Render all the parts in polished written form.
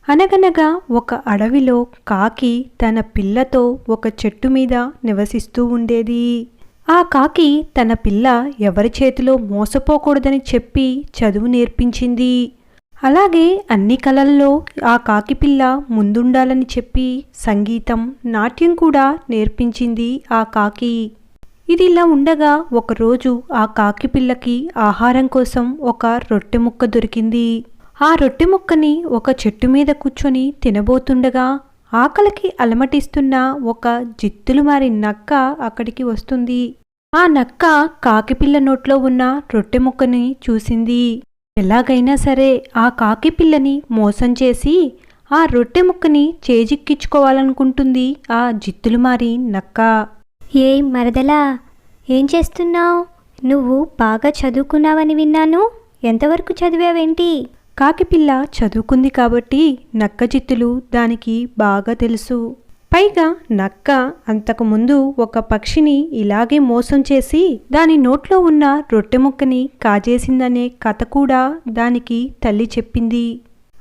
అనగనగా ఒక అడవిలో కాకి తన పిల్లతో ఒక చెట్టు మీద నివసిస్తూ ఉండేది. ఆ కాకి తన పిల్ల ఎవరి చేతిలో మోసపోకూడదని చెప్పి చదువు నేర్పించింది. అలాగే అన్ని కళల్లో ఆ కాకి పిల్ల ముందుండాలని చెప్పి సంగీతం, నాట్యం కూడా నేర్పించింది ఆ కాకి. ఇదిలా ఉండగా ఒకరోజు ఆ కాకి పిల్లకి ఆహారం కోసం ఒక రొట్టె ముక్క దొరికింది. ఆ రొట్టె ముక్కని ఒక చెట్టు మీద కూర్చొని తినబోతుండగా ఆకలికి అలమటిస్తున్న ఒక జిత్తులు మారి నక్క అక్కడికి వస్తుంది. ఆ నక్క కాకిపిల్ల నోట్లో ఉన్న రొట్టె ముక్కని చూసింది. ఎలాగైనా సరే ఆ కాకి పిల్లని మోసం చేసి ఆ రొట్టె ముక్కని చేజిక్కించుకోవాలనుకుంటుంది ఆ జిత్తులు మారి నక్క. ఏయ్ మరదలా, ఏం చేస్తున్నావు? నువ్వు బాగా చదువుకున్నావని విన్నాను. ఎంతవరకు చదివావేంటి? కాకిపిల్ల చదువుకుంది కాబట్టి నక్క జిత్తులు దానికి బాగా తెలుసు. పైగా నక్క అంతకుముందు ఒక పక్షిని ఇలాగే మోసం చేసి దాని నోట్లో ఉన్న రొట్టె ముక్కని కాజేసిందనే కథ కూడా దానికి తల్లి చెప్పింది.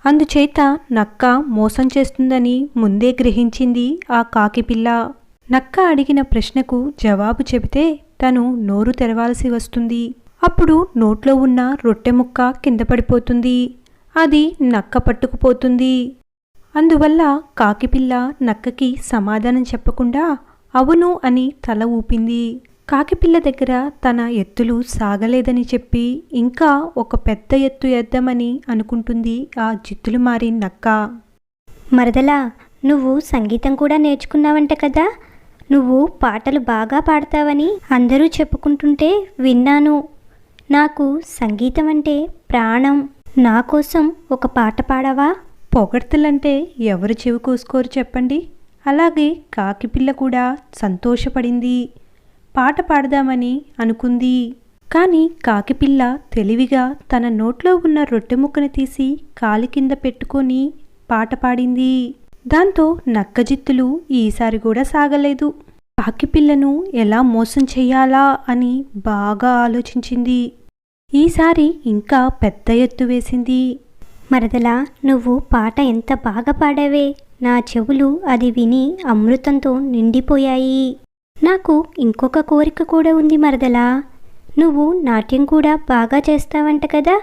అందుచేత నక్క మోసం చేస్తుందని ముందే గ్రహించింది ఆ కాకిపిల్ల. నక్క అడిగిన ప్రశ్నకు జవాబు చెబితే తను నోరు తెరవాల్సి వస్తుంది. అప్పుడు నోట్లో ఉన్న రొట్టె ముక్క కింద పడిపోతుంది. అది నక్క పట్టుకుపోతుంది. అందువల్ల కాకిపిల్ల నక్కకి సమాధానం చెప్పకుండా అవును అని తల ఊపింది. కాకిపిల్ల దగ్గర తన ఎత్తులు సాగలేదని చెప్పి ఇంకా ఒక పెద్ద ఎత్తు ఎద్దామని అనుకుంటుంది ఆ జిత్తులు మారి నక్క. మరదలా, నువ్వు సంగీతం కూడా నేర్చుకున్నావంట కదా. నువ్వు పాటలు బాగా పాడతావని అందరూ చెప్పుకుంటుంటే విన్నాను. నాకు సంగీతం అంటే ప్రాణం. నా కోసం ఒక పాట పాడవా? పొగడ్తలంటే ఎవరు చెవి కోసుకోరు చెప్పండి. అలాగే కాకిపిల్ల కూడా సంతోషపడింది. పాట పాడదామని అనుకుంది. కానీ కాకిపిల్ల తెలివిగా తన నోట్లో ఉన్న రొట్టె ముక్కను తీసి కాలి కింద పెట్టుకొని పాట పాడింది. దాంతో నక్కజిత్తులు ఈసారి కూడా సాగలేదు. కాకిపిల్లను ఎలా మోసం చెయ్యాలా అని బాగా ఆలోచించింది. ఈసారి ఇంకా పెద్ద ఎత్తు వేసింది. మరదలా, నువ్వు పాట ఎంత బాగా పాడావే. నా చెవులు అది విని అమృతంతో నిండిపోయాయి. నాకు ఇంకొక కోరిక కూడా ఉంది మరదలా. నువ్వు నాట్యం కూడా బాగా చేస్తావంట కదా.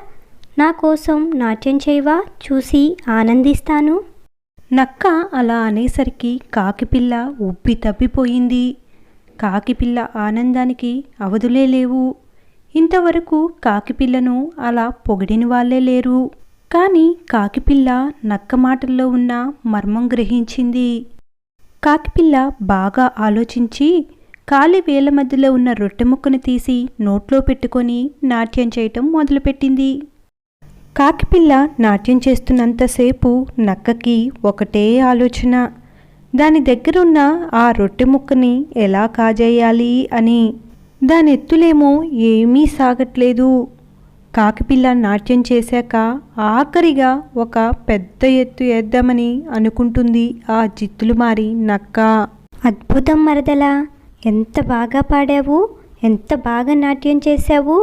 నా కోసం నాట్యం చేయవా? చూసి ఆనందిస్తాను. నక్క అలా అనేసరికి కాకిపిల్ల ఉబ్బి తబ్బిపోయింది. కాకిపిల్ల ఆనందానికి అవధులే లేవు. ఇంతవరకు కాకిపిల్లను అలా పొగిడిన వాళ్ళే లేరు. కానీ కాకిపిల్ల నక్క మాటల్లో ఉన్న మర్మం గ్రహించింది. కాకిపిల్ల బాగా ఆలోచించి కాలి వేల మధ్యలో ఉన్న రొట్టె ముక్కను తీసి నోట్లో పెట్టుకొని నాట్యం చేయటం మొదలుపెట్టింది. కాకిపిల్ల నాట్యం చేస్తున్నంతసేపు నక్కకి ఒకటే ఆలోచన, దాని దగ్గరున్న ఆ రొట్టె ముక్కని ఎలా కాజేయాలి అని. దాని ఎత్తులేమో ఏమీ సాగట్లేదు. కాకిపిల్ల నాట్యం చేశాక ఆఖరిగా ఒక పెద్ద ఎత్తు వేద్దామని అనుకుంటుంది ఆ జిత్తులు మారి నక్క. అద్భుతం మరదలా, ఎంత బాగా పాడావు, ఎంత బాగా నాట్యం చేశావు.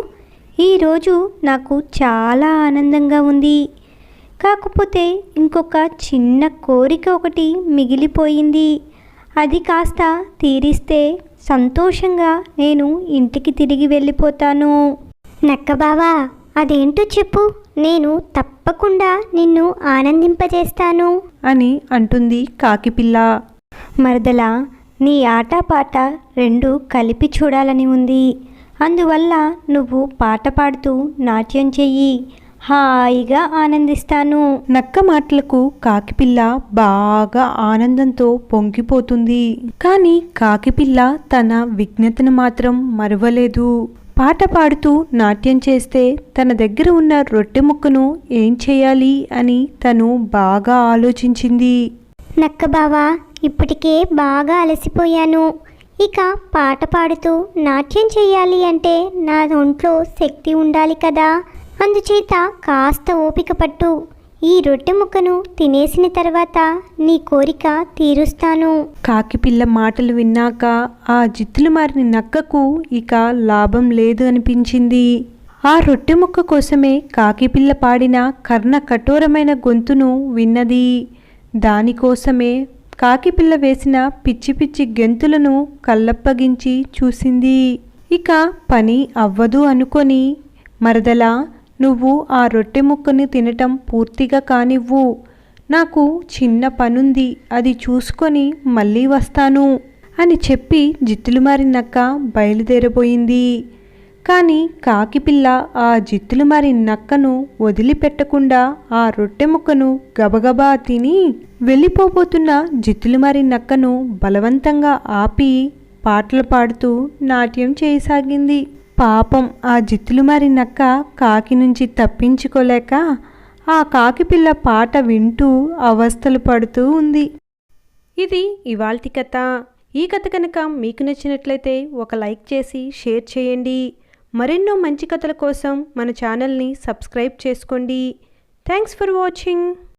ఈరోజు నాకు చాలా ఆనందంగా ఉంది. కాకపోతే ఇంకొక చిన్న కోరిక ఒకటి మిగిలిపోయింది. అది కాస్త తీరిస్తే సంతోషంగా నేను ఇంటికి తిరిగి వెళ్ళిపోతాను. నక్కబావా, అదేంటో చెప్పు. నేను తప్పకుండా నిన్ను ఆనందింపజేస్తాను అని అంటుంది కాకిపిల్ల. మరదలా, నీ ఆటపాట రెండు కలిపి చూడాలని ఉంది. అందువల్ల నువ్వు పాట పాడుతూ నాట్యం చెయ్యి. హాయిగా ఆనందిస్తాను. నక్క మాటలకు కాకిపిల్ల బాగా ఆనందంతో పొంగిపోతుంది. కానీ కాకిపిల్ల తన విజ్ఞతను మాత్రం మరువలేదు. పాట పాడుతూ నాట్యం చేస్తే తన దగ్గర ఉన్న రొట్టె ముక్కను ఏం చేయాలి అని తను బాగా ఆలోచించింది. నక్కబావా, ఇప్పటికే బాగా అలసిపోయాను. ఇక పాట పాడుతూ నాట్యం చేయాలి అంటే నా ఒంట్లో శక్తి ఉండాలి కదా. అందుచేత కాస్త ఓపిక పట్టు. ఈ రొట్టె ముక్కను తినేసిన తర్వాత నీ కోరిక తీరుస్తాను. కాకిపిల్ల మాటలు విన్నాక ఆ జిత్తులు మారిన నక్కకు ఇక లాభం లేదు అనిపించింది. ఆ రొట్టె ముక్క కోసమే కాకిపిల్ల పాడిన కర్ణ కఠోరమైన గొంతును విన్నది. దానికోసమే కాకిపిల్ల వేసిన పిచ్చి పిచ్చి గెంతులను కళ్ళప్పగించి చూసింది. ఇక పని అవ్వదు అనుకొని, మరదలా, నువ్వు ఆ రొట్టె ముక్కని తినటం పూర్తిగా కానివ్వు. నాకు చిన్న పనుంది, అది చూసుకొని మళ్ళీ వస్తాను అని చెప్పి జిత్తులు నక్క బయలుదేరబోయింది. కానీ కాకిపిల్ల ఆ జిత్తులు నక్కను వదిలిపెట్టకుండా ఆ రొట్టె ముక్కను గబగబా తిని వెళ్ళిపోబోతున్న జిత్తులు నక్కను బలవంతంగా ఆపి పాటలు పాడుతూ నాట్యం చేయసాగింది. పాపం ఆ జిత్తులు నక్క కాకి నుంచి తప్పించుకోలేక ఆ కాకిపిల్ల పాట వింటూ అవస్థలు పడుతూ ఉంది. ఇది ఇవాల్టి కథ. ఈ కథ కనుక మీకు నచ్చినట్లయితే ఒక లైక్ చేసి షేర్ చేయండి. మరెన్నో మంచి కథల కోసం మన ఛానల్ని సబ్స్క్రైబ్ చేసుకోండి. Thanks for watching.